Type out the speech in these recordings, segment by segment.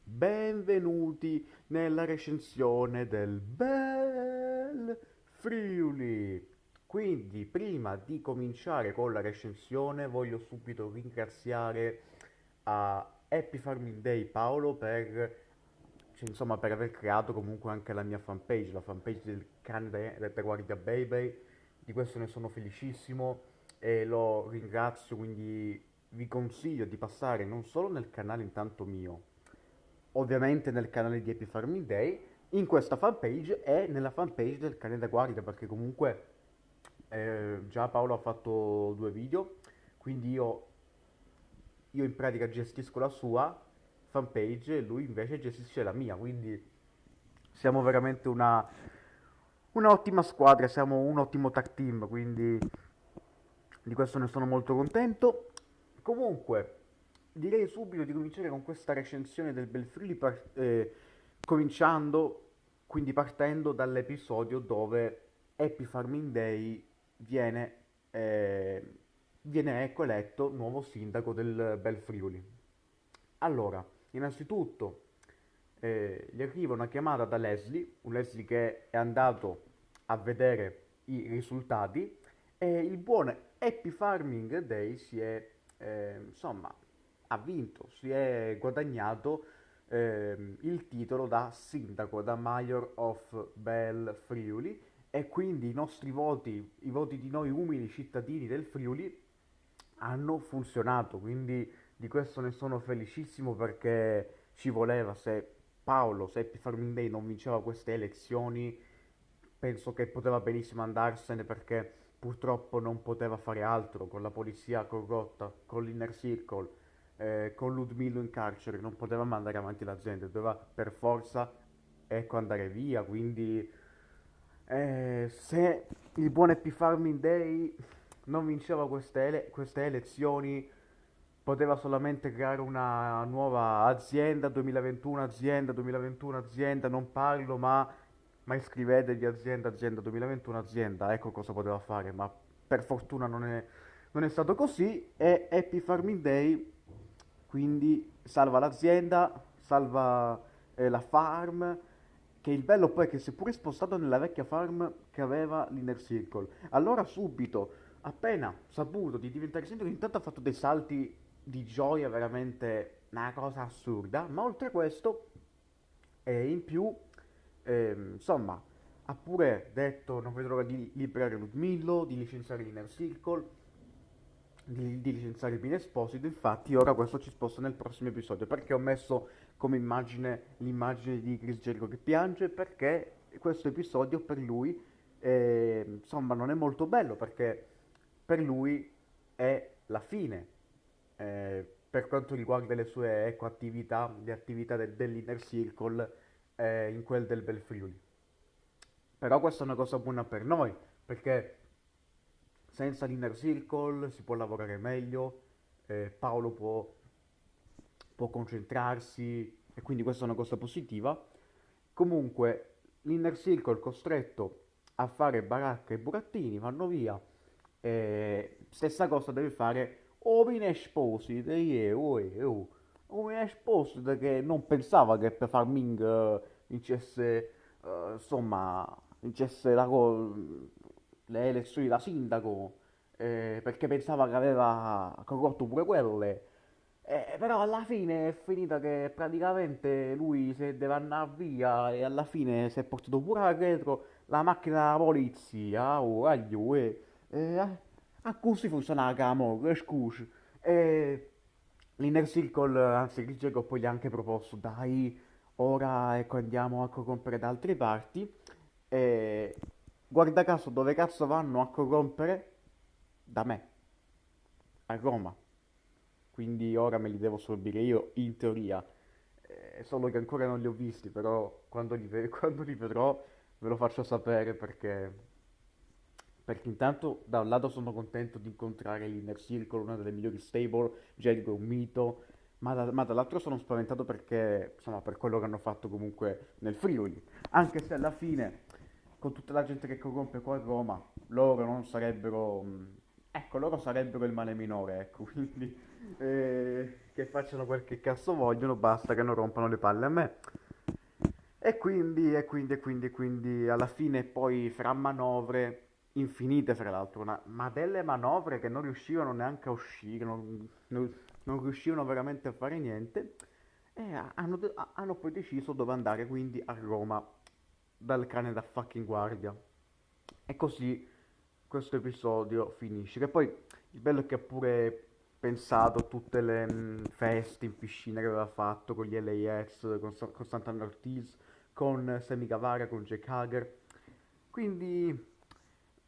benvenuti nella recensione del Bel Friuli. Quindi, prima di cominciare con la recensione, voglio subito ringraziare a Happy Farming Day Paolo per aver creato comunque anche la mia fanpage, la fanpage del cane da guardia Baby. Di questo ne sono felicissimo e lo ringrazio, quindi vi consiglio di passare non solo nel canale intanto mio, ovviamente nel canale di Happy Farming Day, in questa fanpage e nella fanpage del cane da guardia, perché comunque già Paolo ha fatto due video, quindi io in pratica gestisco la sua fanpage e lui invece gestisce la mia, quindi siamo veramente una ottima squadra, siamo un ottimo tag team, quindi di questo ne sono molto contento. Comunque, direi subito di cominciare con questa recensione del Belfrili, cominciando, quindi partendo dall'episodio dove Happy Farming Day viene, viene ecco eletto nuovo sindaco del Belfriuli. Allora, innanzitutto gli arriva una chiamata da Leslie, un Leslie che è andato a vedere i risultati e il buon Happy Farming Day insomma, ha vinto, si è guadagnato il titolo da sindaco, da Mayor of Bel Friuli e quindi i nostri voti, i voti di noi umili cittadini del Friuli hanno funzionato, quindi di questo ne sono felicissimo perché ci voleva, se Happy Farming Day non vinceva queste elezioni, penso che poteva benissimo andarsene perché purtroppo non poteva fare altro con la polizia corrotta, con l'Inner Circle, con Ludmillo in carcere, non poteva mandare avanti l'azienda, doveva per forza ecco andare via, quindi se il buon Happy Farming Day non vinceva queste elezioni, poteva solamente creare una nuova azienda 2021, azienda 2021, azienda, non parlo, ma iscrivetevi azienda 2021, azienda, ecco cosa poteva fare, ma per fortuna non è stato così e Happy Farming Day quindi salva l'azienda, salva la farm, che il bello poi è che si è pure spostato nella vecchia farm che aveva l'Inner Circle. Allora subito, appena saputo di diventare sindaco, intanto ha fatto dei salti di gioia veramente una cosa assurda, ma oltre a questo, in più, insomma, ha pure detto non vedo l'ora di liberare Ludmillo, di licenziare l'Inner Circle, di licenziare Pino Esposito. Infatti ora questo ci sposta nel prossimo episodio, perché ho messo come immagine l'immagine di Chris Jericho che piange, perché questo episodio per lui insomma non è molto bello, perché per lui è la fine per quanto riguarda le sue ecco, attività, le attività dell'Inner Circle in quel del Belfriuli. Però questa è una cosa buona per noi, perché senza l'Inner Circle si può lavorare meglio, Paolo può concentrarsi e quindi questa è una cosa positiva. Comunque l'Inner Circle costretto a fare baracca e burattini vanno via. Stessa cosa deve fare Ovin Esposito, Ovin Esposito che non pensava che per Farming vincesse, insomma, vincesse le elezioni da sindaco, perché pensava che aveva corrotto pure quelle. Però alla fine è finita che praticamente lui se deve andare via e alla fine si è portato pure dietro la macchina della polizia, oh, aglio, a così funziona la morte, scusa. E l'Inner Circle, anzi il Jacob poi gli ha anche proposto, dai, ora ecco andiamo a corrompere da altre parti. E guarda caso dove cazzo vanno a corrompere? Da me, a Roma. Quindi ora me li devo sorbire io, in teoria. Solo che ancora non li ho visti, però quando li vedrò ve lo faccio sapere perché intanto da un lato sono contento di incontrare l'Inner Circle, una delle migliori stable, Jericho è un mito, ma dall'altro sono spaventato perché, insomma, per quello che hanno fatto comunque nel Friuli. Anche se alla fine, con tutta la gente che corrompe qua a Roma, loro non sarebbero... ecco, loro sarebbero il male minore, ecco, quindi... che che facciano quel che cazzo vogliono, basta che non rompano le palle a me. E quindi alla fine poi fra manovre infinite fra l'altro, ma delle manovre che non riuscivano neanche a uscire, non riuscivano veramente a fare niente, e hanno poi deciso dove andare, quindi a Roma, dal cane da fucking guardia. E così questo episodio finisce. Che poi il bello è che ha pure pensato a tutte le feste in piscina che aveva fatto con gli LAX, con Sant'Anna Ortiz, con Sammy Guevara, con Jake Hager. Quindi,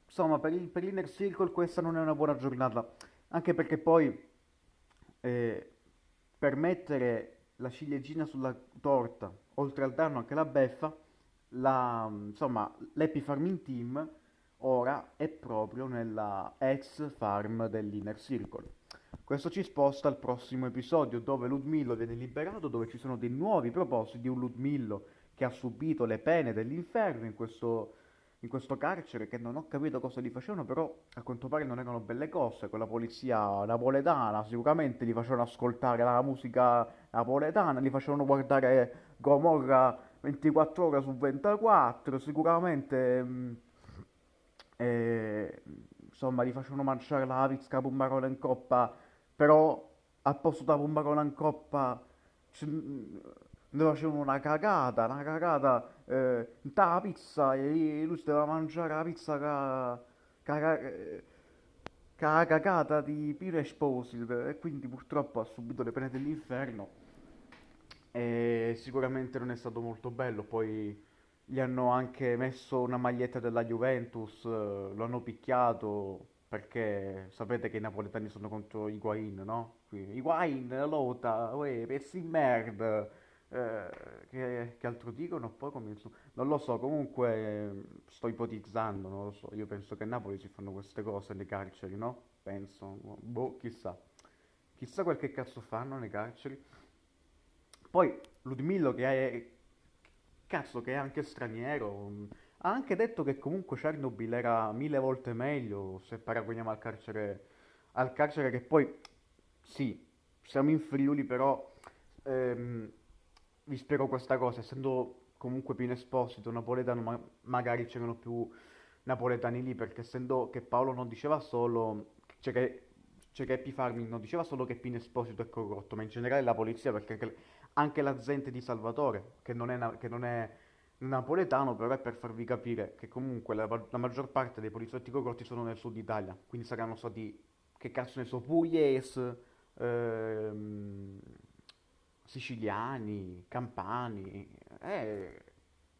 insomma, per l'Inner Circle questa non è una buona giornata. Anche perché poi eh, per mettere la ciliegina sulla torta, oltre al danno anche la beffa, insomma, l'Happy Farming Team ora è proprio nella ex farm dell'Inner Circle. Questo ci sposta al prossimo episodio dove Ludmillo viene liberato, dove ci sono dei nuovi propositi di un Ludmillo che ha subito le pene dell'inferno in questo carcere, che non ho capito cosa gli facevano, però a quanto pare non erano belle cose. Con la polizia napoletana sicuramente gli facevano ascoltare la musica napoletana, gli facevano guardare Gomorra 24 ore su 24, sicuramente e, insomma gli facevano mangiare la pizza pummarola in coppa, però al posto della pummarola in coppa ne facevano una cagata la pizza, e lui si doveva mangiare la pizza che la cagata di Pino Esposito, e quindi purtroppo ha subito le pene dell'inferno e sicuramente non è stato molto bello. Poi gli hanno anche messo una maglietta della Juventus, lo hanno picchiato perché sapete che i napoletani sono contro Higuain, no? Higuain, lota, uè, pezzi di merda. Che altro dicono? Poi comincio. Non lo so, comunque sto ipotizzando, non lo so. Io penso che a Napoli si fanno queste cose nei carceri, no? Penso, boh, chissà. Chissà quel che cazzo fanno nei carceri. Poi Ludmillo che è anche straniero, ha anche detto che comunque Chernobyl era mille volte meglio se paragoniamo al carcere che poi, sì, siamo in Friuli, però ehm, vi spiego questa cosa, essendo comunque Pino Esposito napoletano, magari c'erano più napoletani lì, perché essendo che Paolo non diceva solo, cioè che Happy Farming non diceva solo che Pino Esposito è corrotto, ma in generale la polizia, perché anche la gente di Salvatore, che non è napoletano, però è per farvi capire che comunque la maggior parte dei poliziotti corrotti sono nel sud Italia, quindi saranno stati, che cazzo ne so, pugliesi, ehm, siciliani, campani,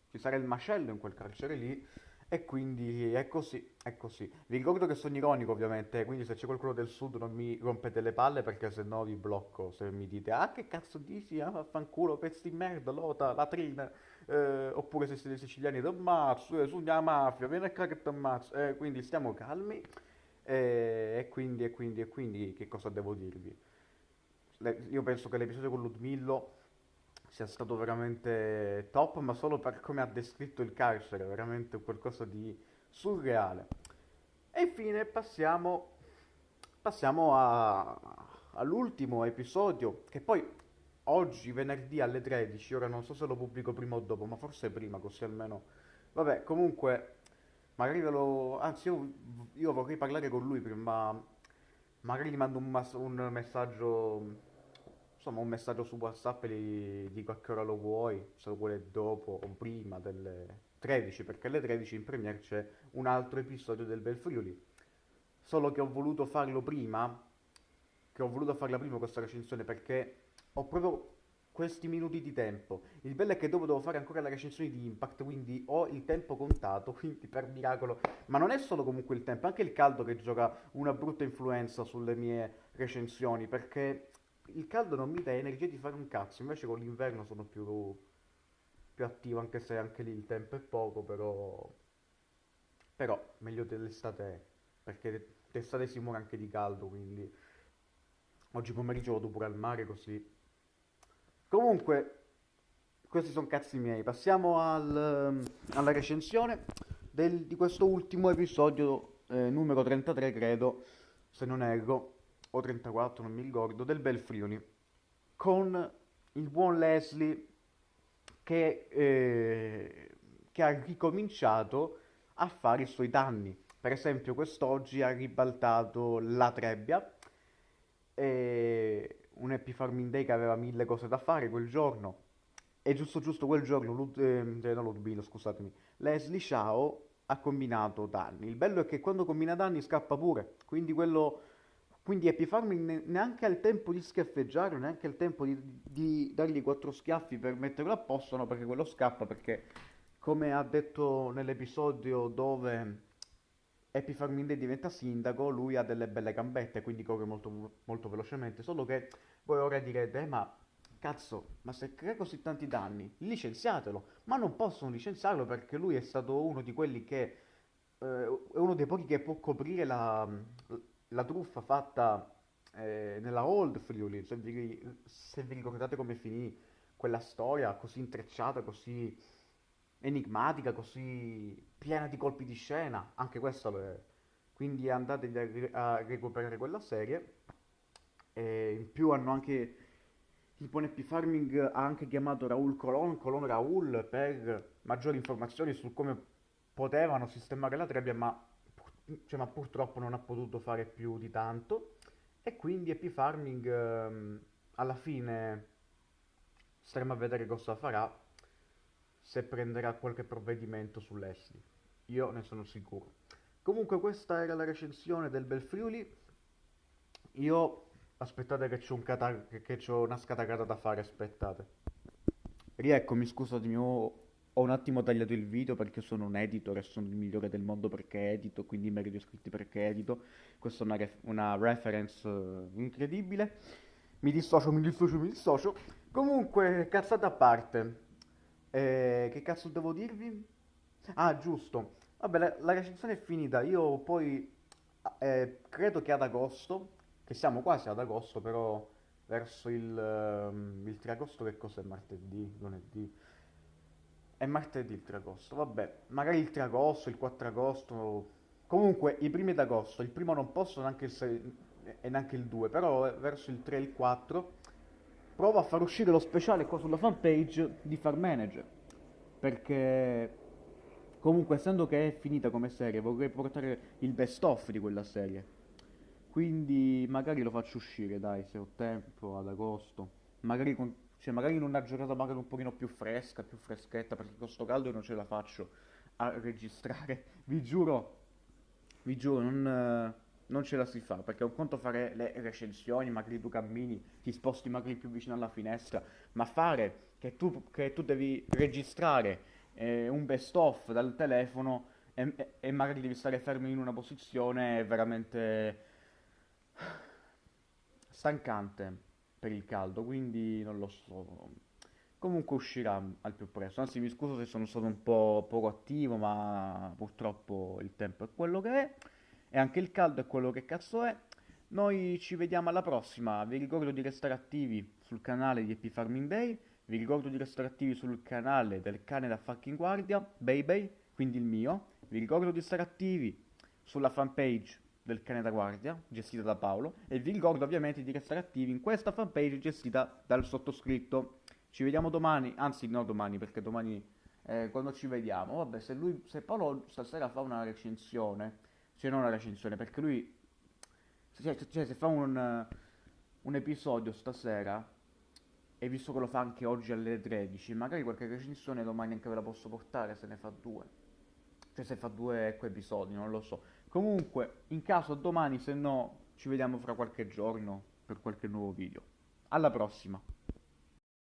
ci sarà il macello in quel carcere lì, e quindi è così, è così. Vi ricordo che sono ironico ovviamente, quindi se c'è qualcuno del sud non mi rompete le palle perché se no vi blocco se mi dite ah che cazzo dici, ah vaffanculo, pezzi di merda, lota, latrina, oppure se siete siciliani t'ammazzo, su la mafia, vieni qua che t'ammazzo, quindi stiamo calmi, e quindi che cosa devo dirvi? Io penso che l'episodio con Ludmillo sia stato veramente top, ma solo per come ha descritto il carcere, veramente qualcosa di surreale. E infine passiamo all'ultimo episodio, che poi oggi, venerdì alle 13, ora non so se lo pubblico prima o dopo, ma forse prima, così almeno. Vabbè, comunque, magari anzi, io vorrei parlare con lui prima, ma magari gli mando un messaggio, insomma, un messaggio su WhatsApp e gli dico a che ora lo vuoi, se lo vuole dopo o prima delle 13, perché alle 13 in premiere c'è un altro episodio del Bel Friuli. Solo che ho voluto farla prima questa recensione perché ho proprio questi minuti di tempo. Il bello è che dopo devo fare ancora la recensione di Impact, quindi ho il tempo contato, quindi per miracolo. Ma non è solo comunque il tempo, è anche il caldo che gioca una brutta influenza sulle mie recensioni, perché il caldo non mi dà energia di fare un cazzo, invece con l'inverno sono più attivo, anche se anche lì il tempo è poco, però meglio dell'estate è, perché d'estate si muore anche di caldo, quindi oggi pomeriggio vado pure al mare così. Comunque, questi sono cazzi miei. Passiamo alla recensione di questo ultimo episodio, numero 33, credo, se non erro, o 34, non mi ricordo, del Bel Friuli. con il buon Leslie che ha ricominciato a fare i suoi danni. Per esempio, quest'oggi ha ribaltato la Trebbia, un Happy Farming Day che aveva mille cose da fare quel giorno. E giusto giusto quel giorno, non Ludmilla, scusatemi, Leslie Ciao ha combinato danni. Il bello è che quando combina danni scappa pure, quindi Happy Farming neanche ha il tempo di schiaffeggiare, neanche il tempo di dargli quattro schiaffi per metterlo a posto, no, perché quello scappa, perché come ha detto nell'episodio dove Happy Farming Day diventa sindaco, lui ha delle belle gambette, quindi corre molto, molto velocemente, solo che voi ora direte, ma cazzo, ma se crea così tanti danni, licenziatelo, ma non possono licenziarlo perché lui è stato uno di quelli che, è uno dei pochi che può coprire la truffa fatta nella Old Friuli, se vi ricordate come finì quella storia così intrecciata, così enigmatica, così piena di colpi di scena, anche questo quindi andatevi a recuperare quella serie. E in più hanno anche il buon Happy Farming ha anche chiamato Raul Colon Raul per maggiori informazioni su come potevano sistemare la trebbia, ma purtroppo non ha potuto fare più di tanto. E quindi Happy Farming alla fine staremo a vedere cosa farà, se prenderà qualche provvedimento su Leslie. Io ne sono sicuro. Comunque questa era la recensione del Bel Friuli. Io aspettate che che c'ho una scatacata da fare, aspettate. Rieccomi, scusatemi, ho un attimo tagliato il video perché sono un editor e sono il migliore del mondo perché edito, quindi merito iscritti perché edito. Questa è una reference incredibile. Mi dissocio. Comunque, cazzate a parte. Che cazzo devo dirvi? Ah, giusto. Vabbè, la recensione è finita. Io poi credo che ad agosto, che siamo quasi ad agosto, però verso il 3 agosto, che cos'è martedì? Lunedì? È martedì il 3 agosto, vabbè, magari il 3 agosto, il 4 agosto, comunque i primi d'agosto, il primo non posso, neanche il 6 e neanche il 2, però verso il 3 e il 4 provo a far uscire lo speciale qua sulla fanpage di Farm Manager, perché comunque essendo che è finita come serie vorrei portare il best of di quella serie, quindi magari lo faccio uscire, dai, se ho tempo, ad agosto. Magari in una giornata magari un pochino più fresca, più freschetta, perché con sto caldo io non ce la faccio a registrare. Vi giuro, non ce la si fa, perché un conto fare le recensioni, magari tu cammini, ti sposti magari più vicino alla finestra, ma fare che tu devi registrare un best of dal telefono e magari devi stare fermo in una posizione è veramente stancante per il caldo, quindi non lo so. Comunque uscirà al più presto. Anzi, mi scuso se sono stato un po' poco attivo, ma purtroppo il tempo è quello che è. E anche il caldo è quello che cazzo è. Noi ci vediamo alla prossima. Vi ricordo di restare attivi sul canale di Happy Farming Day. Vi ricordo di restare attivi sul canale del cane da fucking guardia, Baby, quindi il mio. Vi ricordo di stare attivi sulla fanpage del cane da guardia, gestita da Paolo. E vi ricordo ovviamente di restare attivi in questa fanpage gestita dal sottoscritto. Ci vediamo domani, anzi no domani, perché domani quando ci vediamo, vabbè, se Paolo stasera fa una recensione, cioè non una recensione, perché lui, cioè, se fa un episodio stasera, e visto che lo fa anche oggi alle 13, magari qualche recensione domani anche ve la posso portare se ne fa due. Cioè se fa due ecco episodi, non lo so. Comunque, in caso domani, se no, ci vediamo fra qualche giorno per qualche nuovo video. Alla prossima!